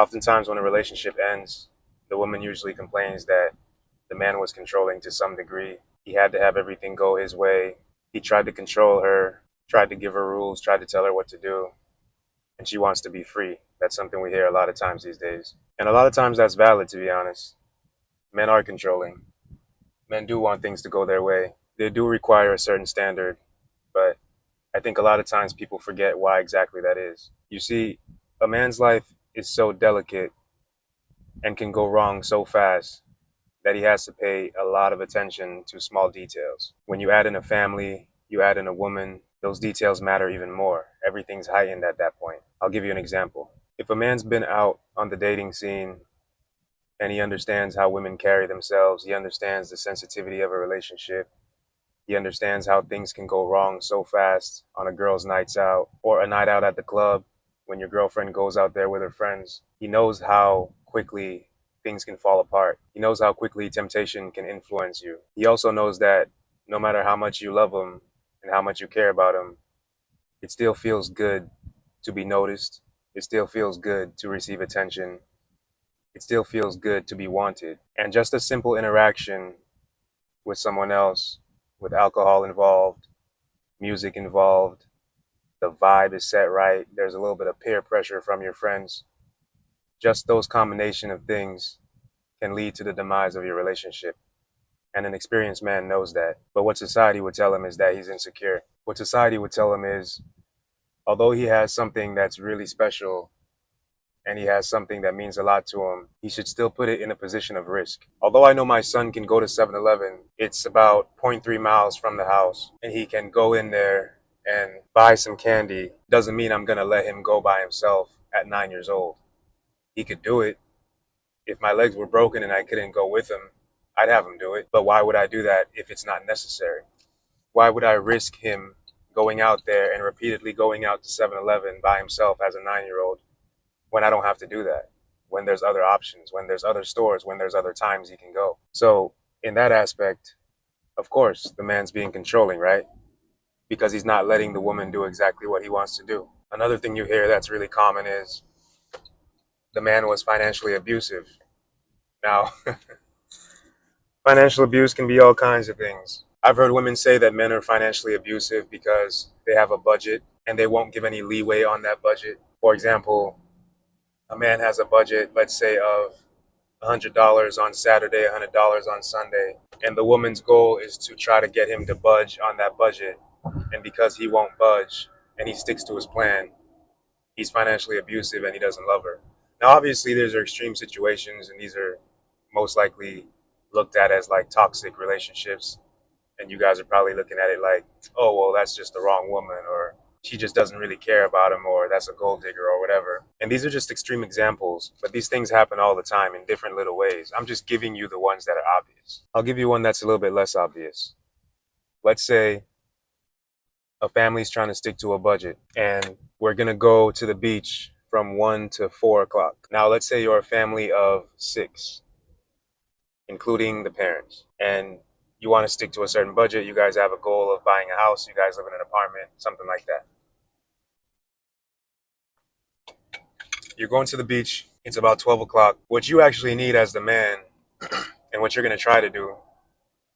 Oftentimes, when a relationship ends, the woman usually complains that the man was controlling to some degree. He had to have everything go his way. He tried to control her, tried to give her rules, tried to tell her what to do, and she wants to be free. That's something we hear a lot of times these days. And a lot of times that's valid, to be honest. Men are controlling. Men do want things to go their way. They do require a certain standard, but I think a lot of times people forget why exactly that is. You see, a man's life is so delicate and can go wrong so fast that he has to pay a lot of attention to small details. When you add in a family, you add in a woman, those details matter even more. Everything's heightened at that point. I'll give you an example. If a man's been out on the dating scene and he understands how women carry themselves, he understands the sensitivity of a relationship, he understands how things can go wrong so fast on a girl's nights out or a night out at the club when your girlfriend goes out there with her friends. He knows how quickly things can fall apart. He knows how quickly temptation can influence you. He also knows that no matter how much you love him and how much you care about him, it still feels good to be noticed. It still feels good to receive attention. It still feels good to be wanted. And just a simple interaction with someone else, with alcohol involved, music involved, the vibe is set right, there's a little bit of peer pressure from your friends. Just those combination of things can lead to the demise of your relationship. And an experienced man knows that. But what society would tell him is that he's insecure. What society would tell him is, although he has something that's really special and he has something that means a lot to him, he should still put it in a position of risk. Although I know my son can go to 7-Eleven, it's about zero point 0.3 miles from the house, and he can go in there and buy some candy, doesn't mean I'm going to let him go by himself at 9 years old. He could do it. If my legs were broken and I couldn't go with him, I'd have him do it. But why would I do that if it's not necessary? Why would I risk him going out there and repeatedly going out to 7-Eleven by himself as a 9-year old when I don't have to do that? When there's other options, when there's other stores, when there's other times he can go. So, in that aspect, of course, the man's being controlling, right? Because he's not letting the woman do exactly what he wants to do. Another thing you hear that's really common is the man was financially abusive. Now, financial abuse can be all kinds of things. I've heard women say that men are financially abusive because they have a budget and they won't give any leeway on that budget. For example, a man has a budget, let's say, of $100 on Saturday, $100 on Sunday, and the woman's goal is to try to get him to budge on that budget. And because he won't budge and he sticks to his plan, he's financially abusive and he doesn't love her. Now, obviously, these are extreme situations, and these are most likely looked at as like toxic relationships. And you guys are probably looking at it like, oh, well, that's just the wrong woman, or she just doesn't really care about him, or that's a gold digger, or whatever. And these are just extreme examples, but these things happen all the time in different little ways. I'm just giving you the ones that are obvious. I'll give you one that's a little bit less obvious. Let's say a family's trying to stick to a budget and we're going to go to the beach from 1 to 4 o'clock. Now, let's say you're a family of 6, including the parents, and you want to stick to a certain budget. You guys have a goal of buying a house. You guys live in an apartment, something like that. You're going to the beach. It's about 12 o'clock. What you actually need as the man and what you're going to try to do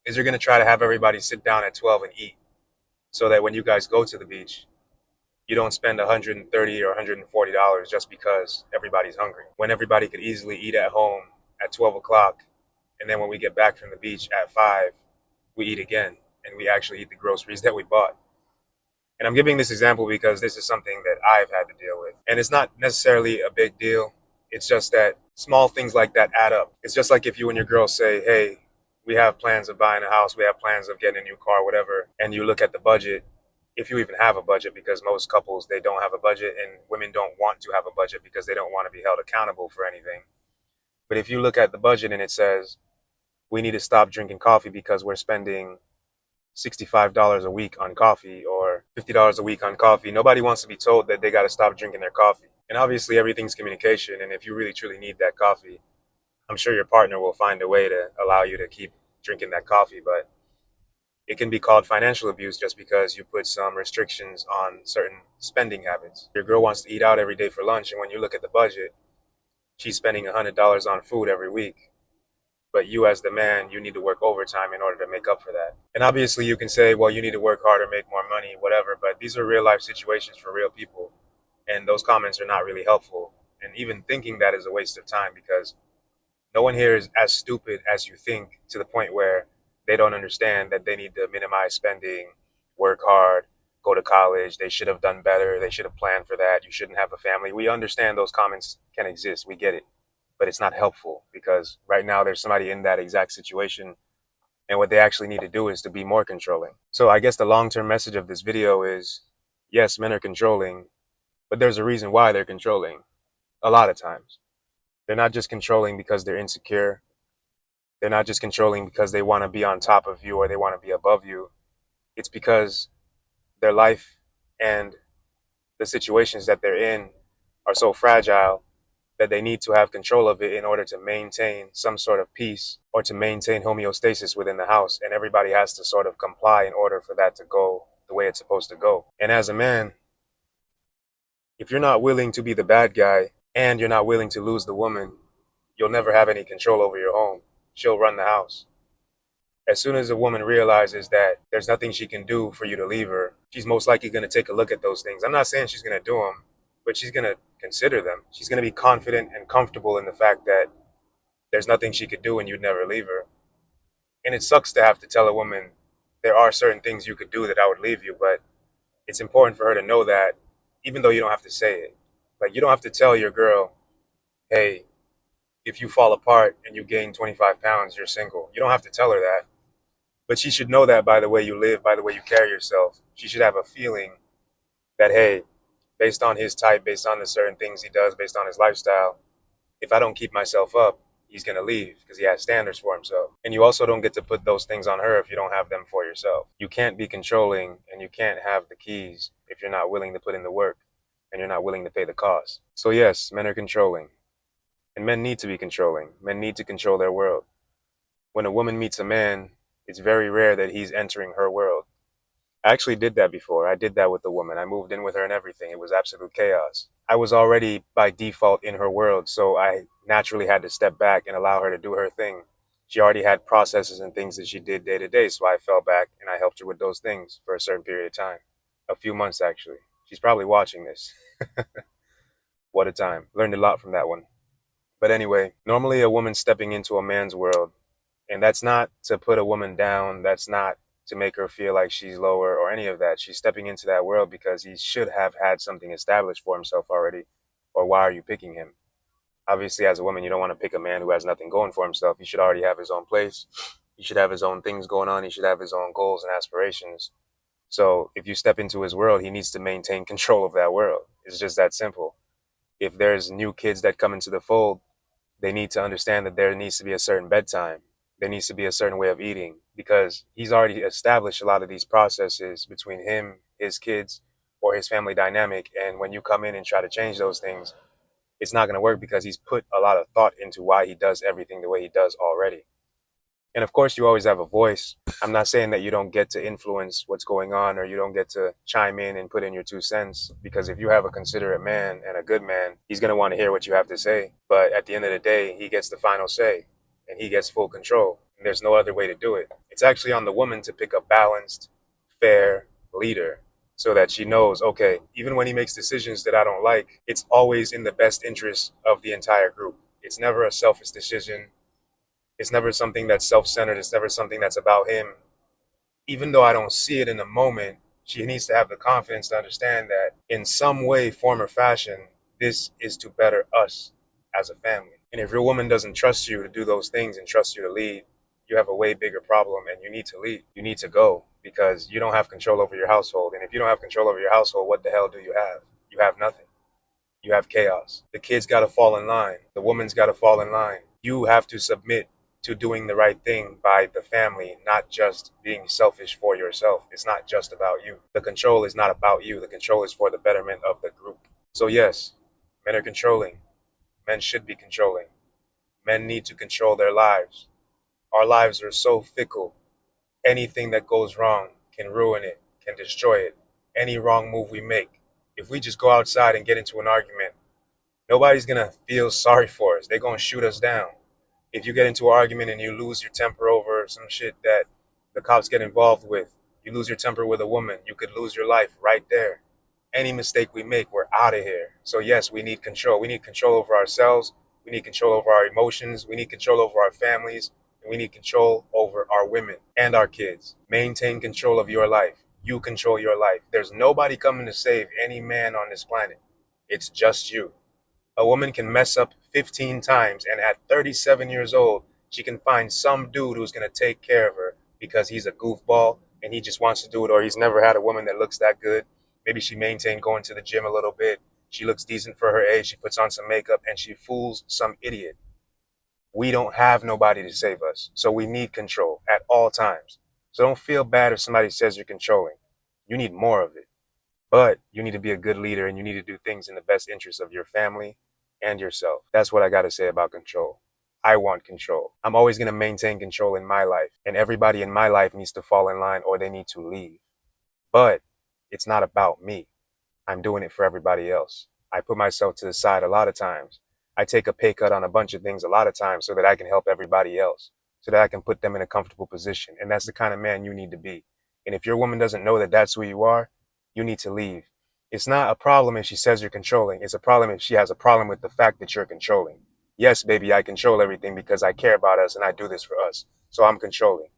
is you're going to try to have everybody sit down at 12 and eat so that when you guys go to the beach, you don't spend $130 or $140 just because everybody's hungry. When everybody could easily eat at home at 12 o'clock, and then when we get back from the beach at 5, we eat again, and we actually eat the groceries that we bought. And I'm giving this example because this is something that I've had to deal with. And it's not necessarily a big deal. It's just that small things like that add up. It's just like if you and your girl say, hey, we have plans of buying a house, we have plans of getting a new car, whatever, and you look at the budget, if you even have a budget, because most couples, they don't have a budget, and women don't want to have a budget because they don't want to be held accountable for anything. But if you look at the budget and it says, we need to stop drinking coffee because we're spending $65 a week on coffee or $50 a week on coffee. Nobody wants to be told that they got to stop drinking their coffee. And obviously, everything's communication. And if you really truly need that coffee, I'm sure your partner will find a way to allow you to keep drinking that coffee. But it can be called financial abuse just because you put some restrictions on certain spending habits. Your girl wants to eat out every day for lunch. And when you look at the budget, She's spending $100 on food every week, but you as the man, you need to work overtime in order to make up for that. And obviously you can say, well, you need to work harder, make more money, whatever, but these are real life situations for real people. And those comments are not really helpful. And even thinking that is a waste of time, because no one here is as stupid as you think, to the point where they don't understand that they need to minimize spending, work hard, go to college. They should have done better. They should have planned for that. You shouldn't have a family. We understand those comments can exist. We get it. But it's not helpful, because right now there's somebody in that exact situation. And what they actually need to do is to be more controlling. So I guess the long term message of this video is, yes, men are controlling, but there's a reason why they're controlling a lot of times. They're not just controlling because they're insecure. They're not just controlling because they want to be on top of you or they want to be above you. It's because their life and the situations that they're in are so fragile that they need to have control of it in order to maintain some sort of peace or to maintain homeostasis within the house. And everybody has to sort of comply in order for that to go the way it's supposed to go. And as a man, if you're not willing to be the bad guy and you're not willing to lose the woman, you'll never have any control over your home. She'll run the house. As soon as a woman realizes that there's nothing she can do for you to leave her, she's most likely going to take a look at those things. I'm not saying she's going to do them, but she's going to consider them. She's going to be confident and comfortable in the fact that there's nothing she could do and you'd never leave her. And it sucks to have to tell a woman there are certain things you could do that I would leave you, but it's important for her to know that, even though you don't have to say it. Like, you don't have to tell your girl, hey, if you fall apart and you gain 25 pounds, you're single. You don't have to tell her that. But she should know that by the way you live, by the way you carry yourself. She should have a feeling that, hey, based on his type, based on the certain things he does, based on his lifestyle, if I don't keep myself up, he's going to leave because he has standards for himself. And you also don't get to put those things on her if you don't have them for yourself. You can't be controlling and you can't have the keys if you're not willing to put in the work and you're not willing to pay the cost. So yes, men are controlling. And men need to be controlling. Men need to control their world. When a woman meets a man, it's very rare that he's entering her world. I actually did that before. I did that with a woman. I moved in with her and everything. It was absolute chaos. I was already by default in her world, so I naturally had to step back and allow her to do her thing. She already had processes and things that she did day to day, so I fell back and I helped her with those things for a certain period of time. A few months, actually. She's probably watching this. What a time. Learned a lot from that one. But anyway, normally a woman stepping into a man's world, and that's not to put a woman down, that's not to make her feel like she's lower or any of that. She's stepping into that world because he should have had something established for himself already. Or why are you picking him? Obviously, as a woman, you don't want to pick a man who has nothing going for himself. He should already have his own place. He should have his own things going on. He should have his own goals and aspirations. So if you step into his world, he needs to maintain control of that world. It's just that simple. If there's new kids that come into the fold, they need to understand that there needs to be a certain bedtime. There needs to be a certain way of eating, because he's already established a lot of these processes between him, his kids, or his family dynamic. And when you come in and try to change those things, it's not going to work because he's put a lot of thought into why he does everything the way he does already. And of course, you always have a voice. I'm not saying that you don't get to influence what's going on or you don't get to chime in and put in your 2 cents, because if you have a considerate man and a good man, he's going to want to hear what you have to say. But at the end of the day, he gets the final say and he gets full control. And there's no other way to do it. It's actually on the woman to pick a balanced, fair leader so that she knows, okay, even when he makes decisions that I don't like, it's always in the best interest of the entire group. It's never a selfish decision. It's never something that's self-centered. It's never something that's about him. Even though I don't see it in the moment, she needs to have the confidence to understand that in some way, form, or fashion, this is to better us as a family. And if your woman doesn't trust you to do those things and trust you to lead, you have a way bigger problem and you need to lead. You need to go, because you don't have control over your household. And if you don't have control over your household, what the hell do you have? You have nothing. You have chaos. The kids got to fall in line. The woman's got to fall in line. You have to submit to doing the right thing by the family, not just being selfish for yourself. It's not just about you. The control is not about you. The control is for the betterment of the group. So yes, men are controlling. Men should be controlling. Men need to control their lives. Our lives are so fickle. Anything that goes wrong can ruin it, can destroy it. Any wrong move we make. If we just go outside and get into an argument, Nobody's going to feel sorry for us. They're going to shoot us down. If you get into an argument and you lose your temper over some shit that the cops get involved with, you lose your temper with a woman, you could lose your life right there. Any mistake we make, we're out of here. So yes, we need control. We need control over ourselves. We need control over our emotions. We need control over our families. And we need control over our women and our kids. Maintain control of your life. You control your life. There's nobody coming to save any man on this planet. It's just you. A woman can mess up 15 times, and at 37 years old, she can find some dude who's going to take care of her because he's a goofball and he just wants to do it, or he's never had a woman that looks that good. Maybe she maintained going to the gym a little bit. She looks decent for her age. She puts on some makeup and she fools some idiot. We don't have nobody to save us. So we need control at all times. So don't feel bad if somebody says you're controlling. You need more of it. But you need to be a good leader and you need to do things in the best interest of your family and yourself. That's what I got to say about control. I want control. I'm always going to maintain control in my life, and everybody in my life needs to fall in line or they need to leave. But it's not about me. I'm doing it for everybody else. I put myself to the side a lot of times. I take a pay cut on a bunch of things a lot of times so that I can help everybody else, so that I can put them in a comfortable position. And that's the kind of man you need to be. And if your woman doesn't know that that's who you are, you need to leave. It's not a problem if she says you're controlling. It's a problem if she has a problem with the fact that you're controlling. Yes, baby, I control everything because I care about us and I do this for us. So I'm controlling.